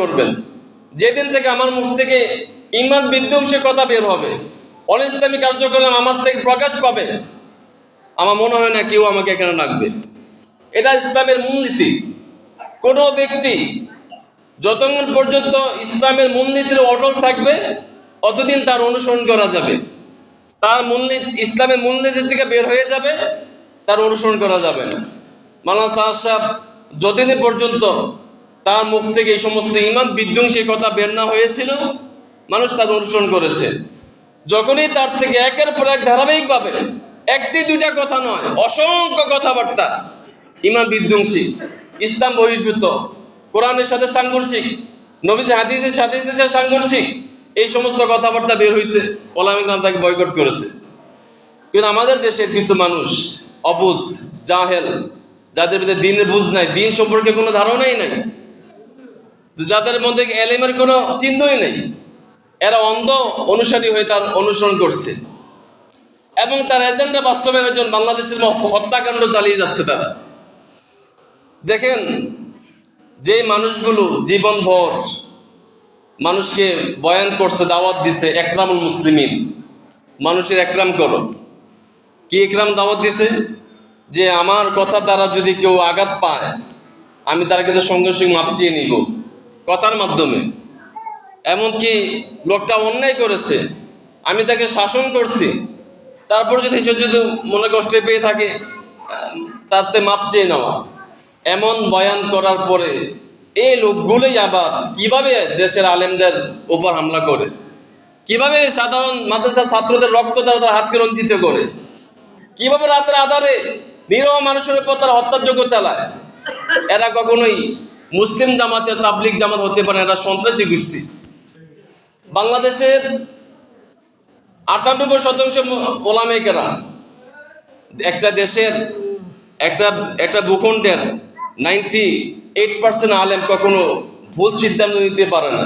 করবেন। যেদিন থেকে আমার মুখ থেকে ঈমান বিধ্বংসী কথা বের হবে, অনিসলামী কার্যক্রম আমার থেকে প্রকাশ পাবে, আমার মনে হয় না কেউ আমাকে এখানে রাখবে। এটা ইসলামের মূলনীতি। কোনো ব্যক্তি যতক্ষণ পর্যন্ত ইসলামের মূলনীতির অটল থাকবে অতদিন তার অনুসরণ করা যাবে। তার মূলনীতি ইসলামের মূলনীতি থেকে বের হয়ে যাবে, তার অনুসরণ করা যাবে না। মাওলানা সাহাদ সাহেব যতদিন পর্যন্ত তার মুখ থেকে এই সমস্ত ঈমান বিধ্বংসী কথা বের না হয়েছিল, মানুষ তার অনুসরণ করেছে। যখনই তার থেকে একের পর এক ধারাবাহিকভাবে একটি দুইটা কথা নয়, অসংখ্য কথাবার্তা ঈমান বিধ্বংসী, ইসলাম বহির্ভূত, কোরআনের সাথে সাংঘর্ষিক, নবীজি হাদিসের সাথে সাংঘর্ষিক এই সমস্ত কথাবার্তা বের হয়েছে, ওলামা ইকরাম তাকে বয়কট করেছে। কিন্তু আমাদের দেশের কিছু মানুষ অবুঝ, জাহেল, যাদের মধ্যে দিনের বুঝ নাই, দিন সম্পর্কে কোনো ধারণাই নাই, যাদের মধ্যে এলেমের কোনো চিহ্নই নেই, এরা অন্ধ অনুসারী হয়ে তার অনুসরণ করছে এবং তার এজেন্ডা বাস্তবায়নের জন্য বাংলাদেশের হত্যাকাণ্ড চালিয়ে যাচ্ছে তারা। দেখেন, যে মানুষগুলো জীবনভর মানুষকে বয়ান করছে, দাওয়াত দিছে, একরামুল মুসলিমিন, মানুষের একরাম করো। কি একরাম দাওয়াত দিছে? যে আমার কথা দ্বারা যদি কেউ আঘাত পায়, আমি তার কাছে সঙ্গে সঙ্গে মাপ চেয়ে নিব কথার মাধ্যমে। এমনকি লোকটা অন্যায় করেছে, আমি তাকে শাসন করছি, তারপর যদি সে যদি মনে কষ্টে পেয়ে থাকে, তাতে মাপ চেয়ে নেওয়া। এমন বয়ান করার পরে এই লোকগুলোই আবার কিভাবে দেশের আলেমদের উপর হামলা করে, কিভাবে সাধারণ মাদ্রাসার ছাত্রদের রক্ত দ্বারা তার হাতকে রঞ্জিত করে, কিভাবে রাতের আধারে নিরহ মানুষের উপর তারা হত্যাযজ্ঞ চালায়। এরা কখনোই মুসলিম জামাতের তাবলিগ জামাত হতে পারে, এরা সন্ত্রাসী গোষ্ঠী। বাংলাদেশের 98% ওলামায়ে কেরাম, একটা দেশের একটা ভূখণ্ডের 98% আলেম কখনো ভুল সিদ্ধান্ত নিতে পারে না।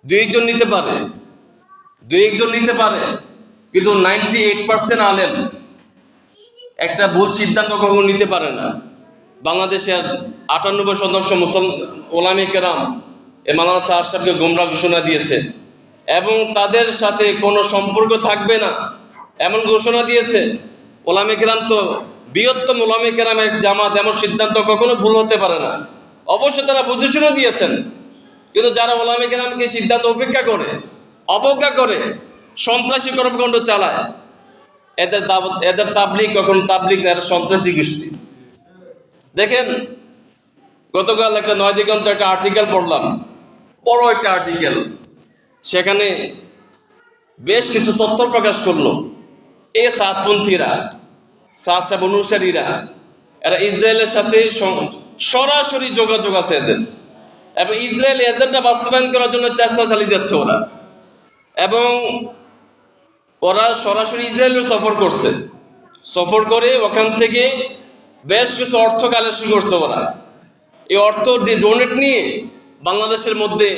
দুই একজন নিতে পারে, কিন্তু 98% আলেম একটা ভুল সিদ্ধান্ত কখনো নিতে পারে না। বাংলাদেশের 98% মুসলমান ওলামায়ে কেরাম এ মাওলানা সাহাদ সাহেবকে গোমরাহ ঘোষণা দিয়েছে এবং তাদের সাথে কোনো সম্পর্ক থাকবে না এমন ঘোষণা দিয়েছে। ওলামায়ে কেরাম তো বৃহত্তম ওলামায়ে কেরামের জামাত, এমন সিদ্ধান্ত কখনো ভুল হতে পারে না। অবশ্যই তারা বুঝেশুনে দিয়েছেন, কিন্তু যারা ওলামায়ে কেরামকে সিদ্ধান্ত অবজ্ঞা করে সন্ত্রাসী কর্মকাণ্ড চালায়, এদের তাবলিগ কখনো তাবলিগ না, এরা সন্ত্রাসী গোষ্ঠী। দেখেন, গতকাল একটা নয় দিগন্ত একটা আর্টিকেল পড়লাম, বড় একটা আর্টিকেল, সেখানে বেশ কিছু তথ্য প্রকাশ করলো। এই সাতপন্থীরা, সাদ সাহেব অনুসারীরা, এরা ইসরায়েলের সাথে সরাসরি যোগাযোগ আছে এদের, এবং ইসরায়েল এজেন্ডা বাস্তবায়ন করার জন্য চেষ্টা চালিয়ে যাচ্ছে ওরা। এবং ওরা সরাসরি ইসরায়েলের সফর করে ওখান থেকে বেশ কিছু অর্থ কালেকশন করছে ওরা। এই অর্থ দিয়ে ডোনেট নিয়ে বাংলাদেশের মধ্যে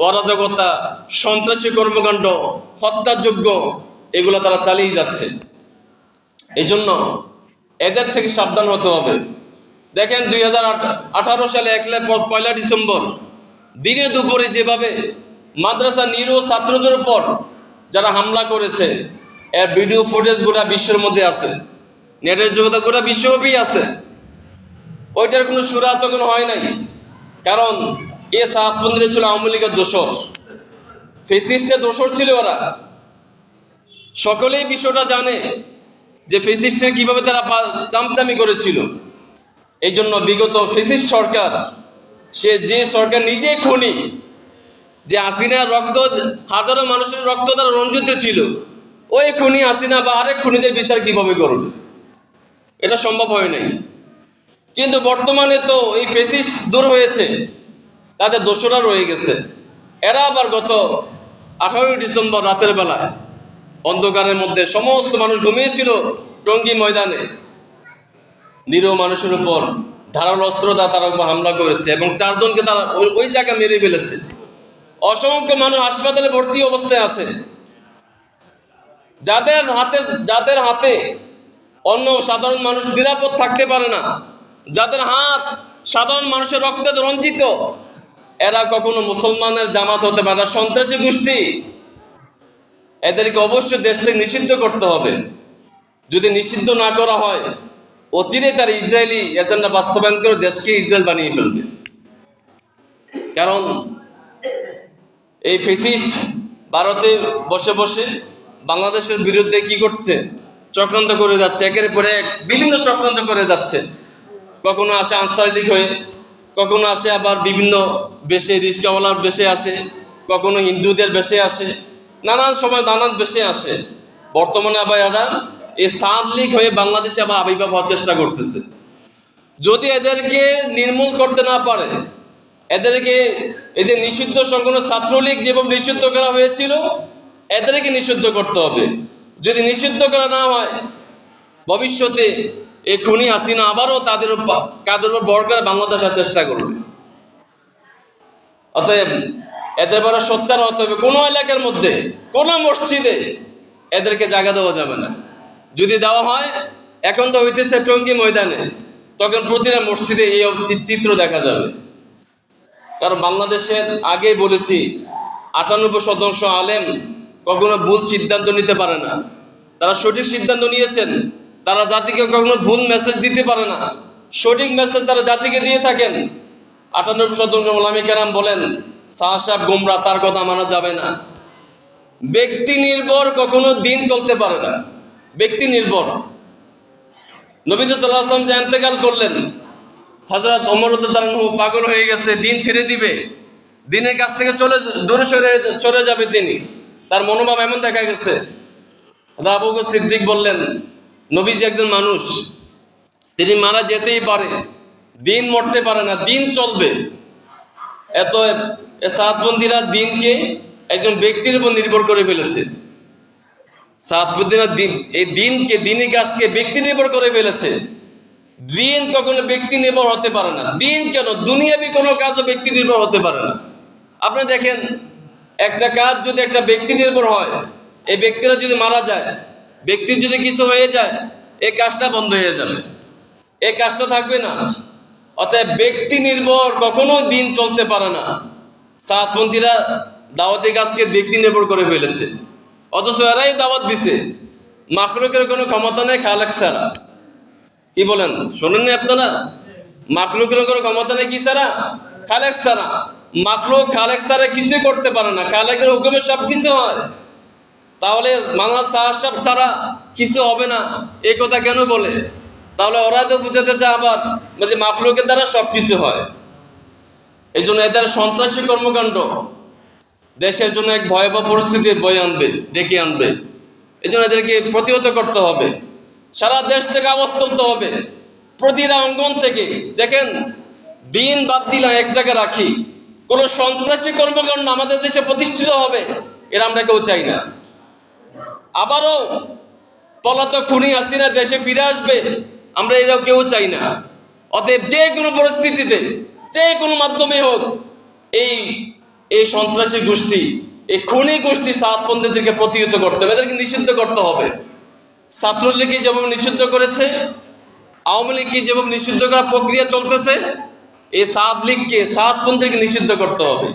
অরাজকতা, সন্ত্রাসী কর্মকাণ্ড, হত্যাযজ্ঞ এগুলো তারা চালিয়ে যাচ্ছে। এই জন্য এদের থেকে সাবধান হতে হবে। দেখেন, 2018 সালে 1 ডিসেম্বর দিনে দুপুরে যেভাবে মাদ্রাসা নিরীহ ছাত্রদের উপর যারা হামলা করেছে, এর ভিডিও ফুটেজ গোটা বিশ্বের মধ্যে আছে, নেটের জগতে গোটা বিশ্বব্যাপী আছে। ওইটার কোনো সুরা তখন হয় নাই, কারণ এ সাতপন্থীরা ছিল আওয়ামী লীগের দোসর, ফেসিস্টের দোসর ছিল ওরা। সকলেই বিষয়টা জানে যে ফেসিস্টের কিভাবে তারা চামচামি করেছিল। এই জন্য বিগত ফেসিস্ট সরকার, যে সরকার নিজে খুনি, যে হাসিনার রক্ত, হাজারো মানুষের রক্ত দ্বারা রঞ্জিত ছিল, ওই খুনি হাসিনা বা আরেক খুনিদের বিচার কিভাবে করবে? এটা সম্ভব হয় নাই। কিন্তু বর্তমানে তো এই ফেসিস্ট দূর হয়েছে, তাদের দোসরা রয়ে গেছে। এরা আবার গত 18 ডিসেম্বর রাতের বেলায় অন্ধকারের মধ্যে সমস্ত মানুষ ঘুমিয়েছিল টঙ্গী ময়দানে, নিরীহ মানুষের উপর ধারালো অস্ত্র দ্বারা তারা উপর হামলা করেছে এবং 4 জনকে তারা ওই জায়গায় মেরে ফেলেছে। অসংখ্য মানুষ হাসপাতালে ভর্তি অবস্থায় আছে, যাদের হাতে অন্য সাধারণ মানুষ নিরাপদ থাকতে পারে না, যাদের হাত সাধারণ মানুষের রক্তে রঞ্জিত, এরা কখনো মুসলমানের জামাত হতে পারে না, সন্ত্রাসী গোষ্ঠী। এদেরকে অবশ্যই দেশ থেকে নিষিদ্ধ করতে হবে। যদি নিষিদ্ধ না করা হয়, অচিরে তার ইসরায়েলি এজেন্ডা বাস্তবায়ন করে দেশকে ইসরায়েল বানিয়ে ফেলবে। কারণ এই ফ্যাসিস্ট ভারতে বসে বসে বাংলাদেশের বিরুদ্ধে কি করছে, চক্রান্ত করে যাচ্ছে, একের পরে এক বিভিন্ন চক্রান্ত করে যাচ্ছে। কখনো আসে আনসার লীগ হয়ে, কখনো আসে আবার বিভিন্ন বেশে, রিস্কাওয়ালার বেশে আসে, কখনো হিন্দুদের বেশে আসে, নানান সময় নানান বেশে আসে। বর্তমানে আবার এরা এই সাদ লীগ হয়ে বাংলাদেশে আবার আবির্ভাব হওয়ার চেষ্টা করতেছে। যদি এদেরকে নির্মূল করতে না পারে, এদেরকে এদের নিষিদ্ধ সংগঠন ছাত্রলীগ যেভাবে নিষিদ্ধ করা হয়েছিল, এদেরকে নিষিদ্ধ করতে হবে। যদি নিষিদ্ধ করা না হয়, ভবিষ্যতে এই খুনি হাসিনা আবারও তাদের কাদের উপর বর করে বাংলাদেশ আসার চেষ্টা করবে। অতএব এদের বড় সোচ্চার হতে হবে। কোনো এলাকার মধ্যে, কোনো মসজিদে এদেরকে জায়গা দেওয়া যাবে না। যদি দেওয়া হয়, এখন তো হইতেছে টঙ্গী ময়দানে, তখন প্রতিটা মসজিদে এই চিত্র দেখা যাবে। কারণ বাংলাদেশের আগে বলেছি, 98% আলেম কখনো ভুল সিদ্ধান্ত নিতে পারে না। তারা সঠিক সিদ্ধান্ত নিয়েছেন। তারা জাতিকে কখনো ভুল মেসেজ দিতে পারে না, সঠিক মেসেজ তারা জাতিকে দিয়ে থাকেন। 98% ওলামা কেরাম বলেন, শাহ সাহেব গোমরা, তার কথা মানা যাবে না। ব্যক্তি নির্ভর কখনো দিন চলতে পারে না, ব্যক্তি নির্ভর। নবী সাল্লাল্লাহু আলাইহি ওয়াসাল্লাম যে ইন্তেকাল করলেন, হযরত ওমর রাদিয়াল্লাহু আনহু পাগল হয়ে গেছে, দিন ছেড়ে দিবে, দিনের কাছ থেকে দূরে সরে যাবে তিনি। তার মনোভাব এমন দেখা গেছে। আবু বকর সিদ্দিক বললেন, নবীজি একজন মানুষ, তিনি মারা যেতেই পারে, দিন মরতে পারে না, দিন চলবে। এত সাতবন্দীরা দিনকে একজন ব্যক্তির উপর নির্ভর করে ফেলেছে। সাতবন্দীরা এই দিনকে, দিনী কাজকে ব্যক্তি নির্ভর করে ফেলেছে। দিন কখনো ব্যক্তি নির্ভর হতে পারে না। দিন কেন, দুনিয়াবি কোনো কাজও ব্যক্তি নির্ভর হতে পারে না। আপনি দেখেন, একটা কাজ যদি একটা ব্যক্তি নির্ভর হয়, এই ব্যক্তিরা যদি মারা যায়, ব্যক্তির যদি কিছু হয়ে যায়, এই কাজটা বন্ধ হয়ে যাবে, এই কাজটা থাকবে না। অতএব ব্যক্তি নির্ভর কখনো দিন চলতে পারে না। সাতপন্থীরা দাওয়াতি কাজকে ব্যক্তি নির্ভর করে ফেলেছে, অথচ এরাই দাওয়াত দিছে। মাখলুকের কোনো ক্ষমতা নেই খালেক ছাড়া। কি বলেন, শোনেননি আপনারা? মাখলুকের কোনো ক্ষমতা নেই কি ছাড়া? খালেক ছাড়া। মাখলুক খালেক ছাড়া কিছুই করতে পারে না, খালেকের হুকুমে সব কিছু হয়। তাহলে মাওলানা সাহেব ছাড়া কিছু হবে না, এই কথা কেন বলে? তাহলে ওরা তো বুঝাতে চায় আবার যে মাখলুকের দ্বারা সব কিছু হয়। এই জন্য এদের সন্ত্রাসী কর্মকাণ্ড দেশের জন্য এক ভয়াবহ পরিস্থিতি বয়ে আনবে, ডেকে আনবে। এই জন্য এদেরকে প্রতিহত করতে হবে। সারা দেশ থেকে আওয়াজ তুলতে হবে, প্রতিটা অঙ্গন থেকে। দেখেন, দিন বাদ দিলাম এক জায়গায় রাখি, কোন সন্ত্রাসী কর্মকাণ্ড আমাদের দেশে প্রতিষ্ঠিত হবে, এরা আমরা কেউ চাই না। আবারও পলাতক খুনি হাসিনা দেশে ফিরে আসবে, আমরা এরাও কেউ চাই না। অতএব যে কোনো পরিস্থিতিতে, যে কোনো মাধ্যমে হোক, এই সন্ত্রাসী গোষ্ঠী, এই খুনি গোষ্ঠী সাতপন্থীদেরকে প্রতিহত করতে হবে, এদেরকে নিষিদ্ধ করতে হবে। ছাত্রলীগকে যেভাবে নিষিদ্ধ করেছে, আওয়ামী লীগকে যেভাবে নিষিদ্ধ করার প্রক্রিয়া চলতেছে, এই সাত লীগকে, সাতপন্থীকে নিষিদ্ধ করতে হবে।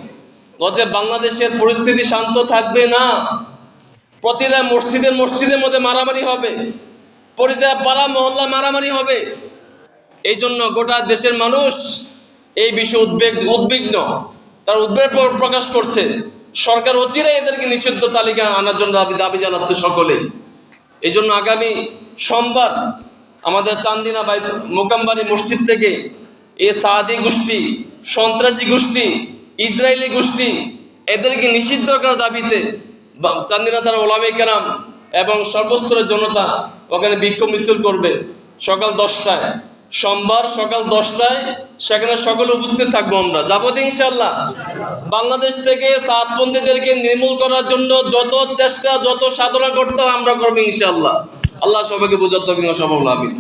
অতএব বাংলাদেশের পরিস্থিতি শান্ত থাকবে না। প্রতিটা মসজিদের মধ্যে মারামারি হবে, প্রতিটা পাড়া মহল্লা মারামারি হবে। এই জন্য গোটা দেশের মানুষ এই বিষয়ে উদ্বিগ্ন, তার উদ্বেগ প্রকাশ করছে। সরকার অচিরেই এদেরকে নিষিদ্ধ তালিকা আনার জন্য দাবি জানাচ্ছে সকলেই। এই জন্য আগামী সোমবার আমাদের চান্দিনা মোকামবাড়ি মসজিদ থেকে এই সাদি গোষ্ঠী, সন্ত্রাসী গোষ্ঠী, ইসরায়েলি গোষ্ঠী, এদেরকে নিষিদ্ধ করার দাবিতে চান্দিনা থানার ওলামা কেরাম এবং সর্বস্তরের জনতা ওখানে বিক্ষোভ মিছিল করবে সকাল 10টায়, সোমবার সকাল 10টায়। সেখানে সকলে উপস্থিত থাকবো, আমরা যাবো তো ইনশাল্লাহ। বাংলাদেশ থেকে সাতপন্থীদেরকে নির্মূল করার জন্য যত চেষ্টা, যত সাধনা করতে হয় আমরা করবো ইনশাল্লাহ। আল্লাহ সবাইকে বোঝার তৌফিক দান করুন, আমিন।